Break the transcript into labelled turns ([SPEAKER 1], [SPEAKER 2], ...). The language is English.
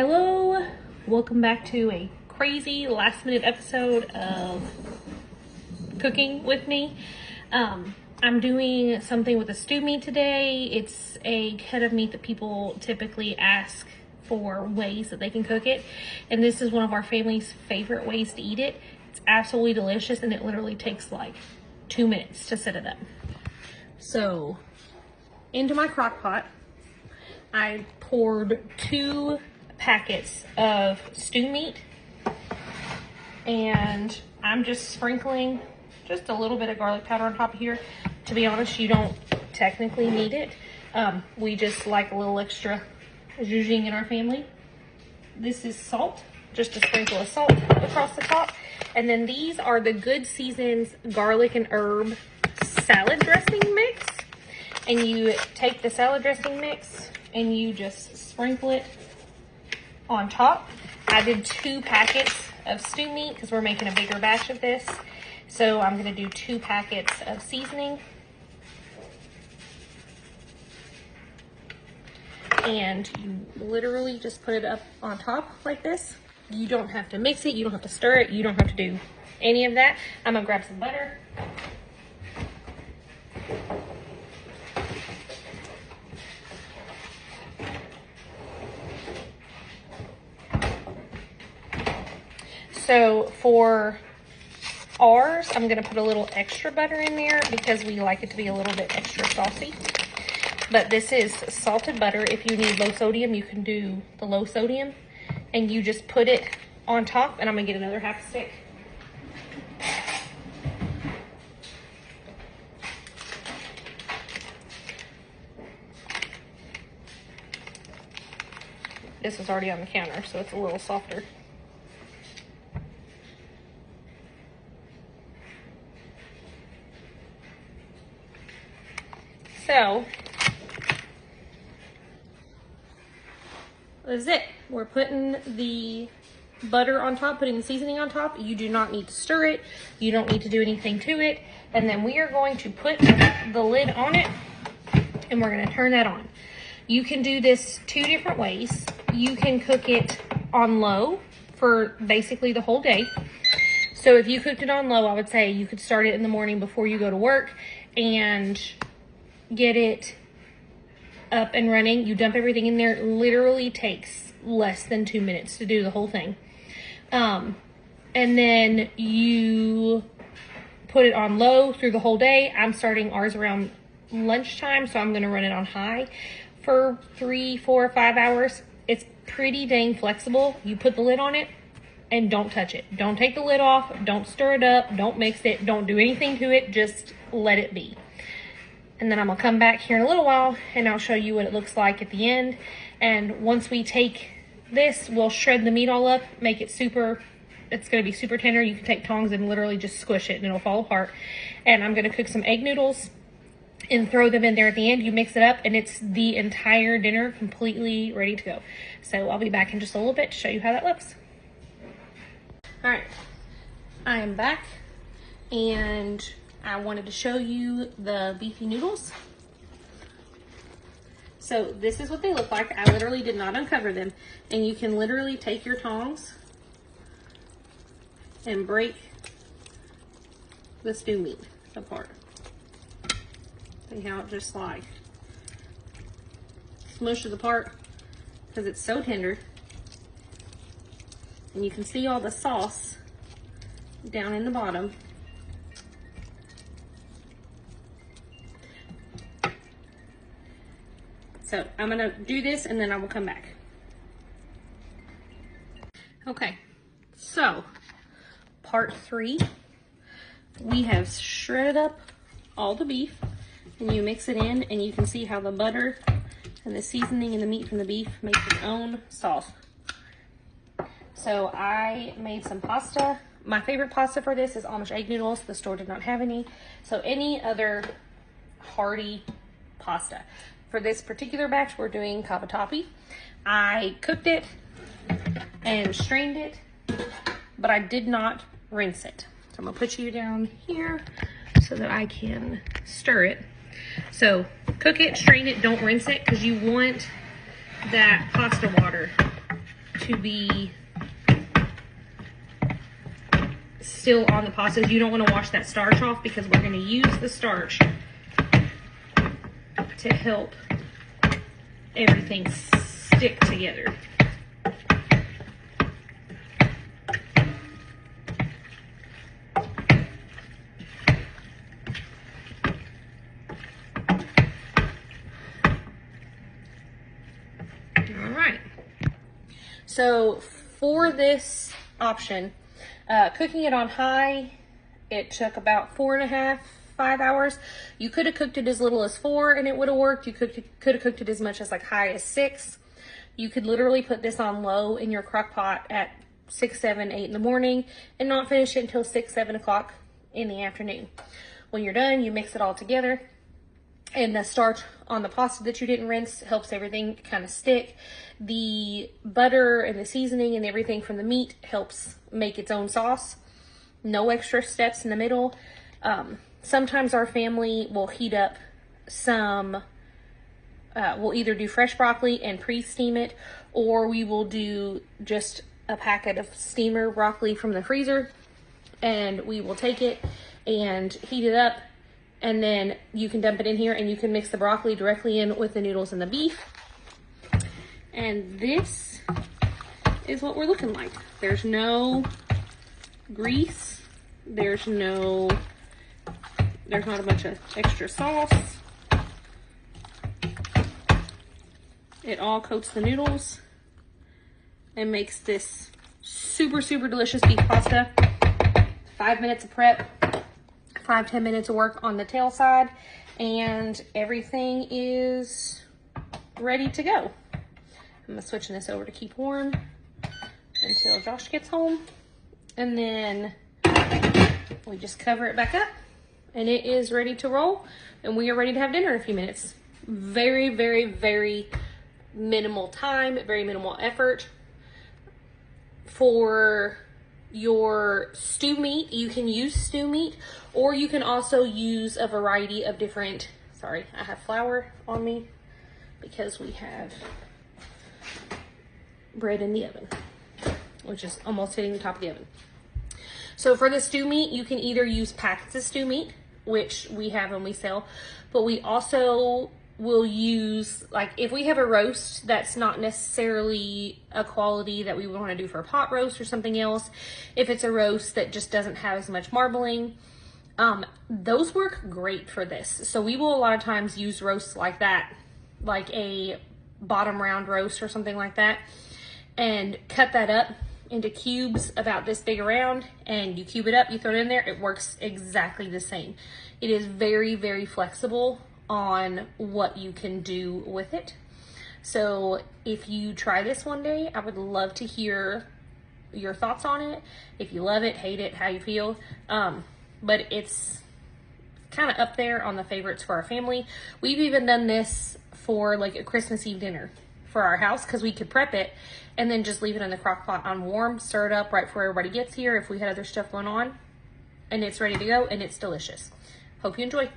[SPEAKER 1] Hello, welcome back to a crazy last minute episode of cooking with me. I'm doing something with a stew meat today. It's a head of meat that people typically ask for ways that they can cook it, and this is one of our family's favorite ways to eat it. It's absolutely delicious, and it literally takes like 2 minutes to set it up. So into my crock pot, I poured 2 packets of stew meat, and I'm just sprinkling just a little bit of garlic powder on top of here. To be honest, you don't technically need it. We just like a little extra zhuzhing in our family. This is salt, just a sprinkle of salt across the top. And then these are the Good Seasons garlic and herb salad dressing mix. And you take the salad dressing mix and you just sprinkle it on top. I did 2 packets of stew meat because we're making a bigger batch of this. So I'm gonna do 2 packets of seasoning. And you literally just put it up on top like this. You don't have to mix it, you don't have to stir it, you don't have to do any of that. I'm gonna grab some butter. So for ours, I'm gonna put a little extra butter in there because we like it to be a little bit extra saucy. But this is salted butter. If you need low sodium, you can do the low sodium. And you just put it on top, and I'm gonna get another half stick. This is already on the counter, so it's a little softer. So, this is it. We're putting the butter on top, putting the seasoning on top. You do not need to stir it. You don't need to do anything to it. And then we are going to put the lid on it, and we're gonna turn that on. You can do this 2 different ways. You can cook it on low for basically the whole day. So if you cooked it on low, I would say you could start it in the morning before you go to work and get it up and running. You dump everything in there. It literally takes less than 2 minutes to do the whole thing. And then you put it on low through the whole day. I'm starting ours around lunchtime, so I'm gonna run it on high for 3, 4, 5 hours. It's pretty dang flexible. You put the lid on it and don't touch it. Don't take the lid off, don't stir it up, don't mix it, don't do anything to it, just let it be. And then I'm gonna come back here in a little while and I'll show you what it looks like at the end. And once we take this, we'll shred the meat all up, make it super, it's gonna be super tender. You can take tongs and literally just squish it and it'll fall apart. And I'm gonna cook some egg noodles and throw them in there at the end. You mix it up and it's the entire dinner completely ready to go. So I'll be back in just a little bit to show you how that looks. All right, I am back and I wanted to show you the beefy noodles. So this is what they look like. I literally did not uncover them. And you can literally take your tongs and break the stew meat apart. See how it just like smushes apart because it's so tender. And you can see all the sauce down in the bottom. So I'm gonna do this and then I will come back. Okay, so part 3, we have shredded up all the beef and you mix it in and you can see how the butter and the seasoning and the meat from the beef makes its own sauce. So I made some pasta. My favorite pasta for this is Amish egg noodles. The store did not have any. So any other hearty pasta. For this particular batch, we're doing cavatappi. I cooked it and strained it, but I did not rinse it. So I'm gonna put you down here so that I can stir it. So cook it, strain it, don't rinse it, because you want that pasta water to be still on the pasta. You don't want to wash that starch off because we're going to use the starch to help everything stick together. All right. So for this option, cooking it on high, it took about 4.5, 5 hours. You could have cooked it as little as 4 and it would have worked. You could have cooked it as much as like high as 6. You could literally put this on low in your crock pot at 6, 7, 8 in the morning and not finish it until 6, 7 o'clock in the afternoon. When you're done, you mix it all together, and the starch on the pasta that you didn't rinse helps everything kind of stick. The butter and the seasoning and everything from the meat helps make its own sauce. No extra steps in the middle. Sometimes our family will heat up some, we'll either do fresh broccoli and pre-steam it, or we will do just a packet of steamer broccoli from the freezer, and we will take it and heat it up, and then you can dump it in here and you can mix the broccoli directly in with the noodles and the beef. And this is what we're looking like. There's no grease. There's not a bunch of extra sauce. It all coats the noodles and makes this super, super delicious beef pasta. 5 minutes of prep, 5-10 minutes of work on the tail side, and everything is ready to go. I'm switching this over to keep warm until Josh gets home, and then we just cover it back up and it is ready to roll, and we are ready to have dinner in a few minutes. Very, very, very minimal time, very minimal effort. For your stew meat, you can use stew meat, or you can also use a variety of different, sorry, I have flour on me because we have bread in the oven, which is almost hitting the top of the oven. So for the stew meat, you can either use packets of stew meat, which we have and we sell, but we also will use, like if we have a roast that's not necessarily a quality that we would want to do for a pot roast or something else, if it's a roast that just doesn't have as much marbling, those work great for this. So we will a lot of times use roasts like that, like a bottom round roast or something like that, and cut that up into cubes about this big around, and you cube it up, you throw it in there, it works exactly the same. It is very, very flexible on what you can do with it. So if you try this one day, I would love to hear your thoughts on it. If you love it, hate it, how you feel. But it's kind of up there on the favorites for our family. We've even done this for like a Christmas Eve dinner for our house, because we could prep it and then just leave it in the crock pot on warm, stir it up right before everybody gets here if we had other stuff going on, and it's ready to go and it's delicious. Hope you enjoy.